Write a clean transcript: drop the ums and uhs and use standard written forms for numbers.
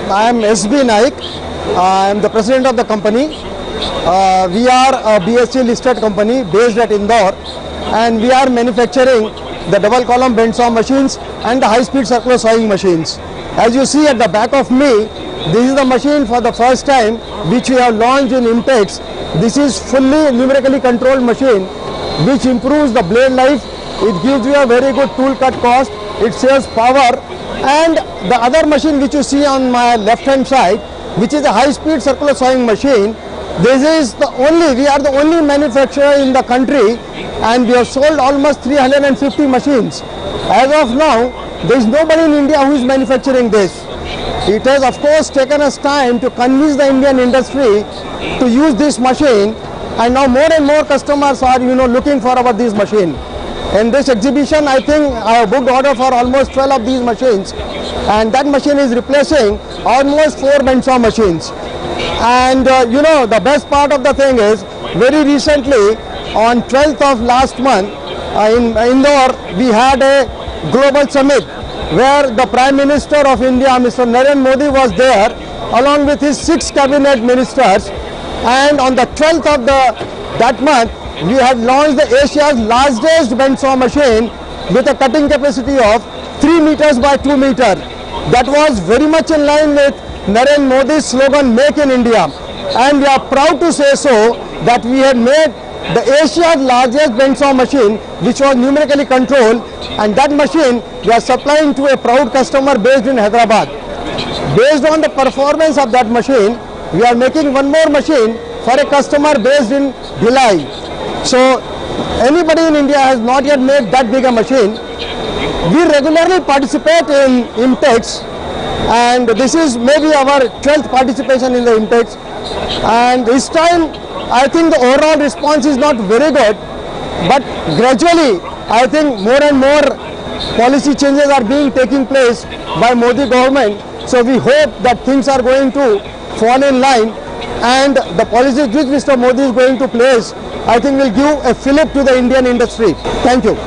I am SB Naik. I am the president of the company. We are a BSE listed company based at Indore, and we are manufacturing the double column bend saw machines and the high speed circular sawing machines. As you see at the back of me, this is the machine for the first time which we have launched in Impex. This is fully numerically controlled machine which improves the blade life. It gives you a very good tool cut cost. It saves power. And the other machine which you see on my left hand side, which is a high speed circular sawing machine, this is we are the only manufacturer in the country, and we have sold almost 350 machines. As of now, there is nobody in India who is manufacturing this. It has of course taken us time to convince the Indian industry to use this machine, and now more and more customers are looking for this machine. In this exhibition, I think I have booked order for almost 12 of these machines, and that machine is replacing almost 4 bend saw machines. And the best part of the thing is, very recently on 12th of last month in Indore, we had a global summit where the Prime Minister of India, Mr. Narendra Modi, was there along with his 6 cabinet ministers, and on the 12th of that month we had launched the Asia's largest bend saw machine with a cutting capacity of 3 meters by 2 meters. That was very much in line with Narendra Modi's slogan, Make in India, and we are proud to say so that we had made the Asia's largest bend saw machine which was numerically controlled, and that machine we are supplying to a proud customer based in Hyderabad. Based on the performance of that machine, we are making one more machine for a customer based in Bhilai. So anybody in India has not yet made that big a machine. We regularly participate in Impex, and this is maybe our 12th participation in the Impex, and this time I think the overall response is not very good, but gradually I think more and more policy changes are taking place by Modi government. So we hope that things are going to fall in line, and the policies which Mr. Modi is going to place, I think will give a fillip to the Indian industry. Thank you.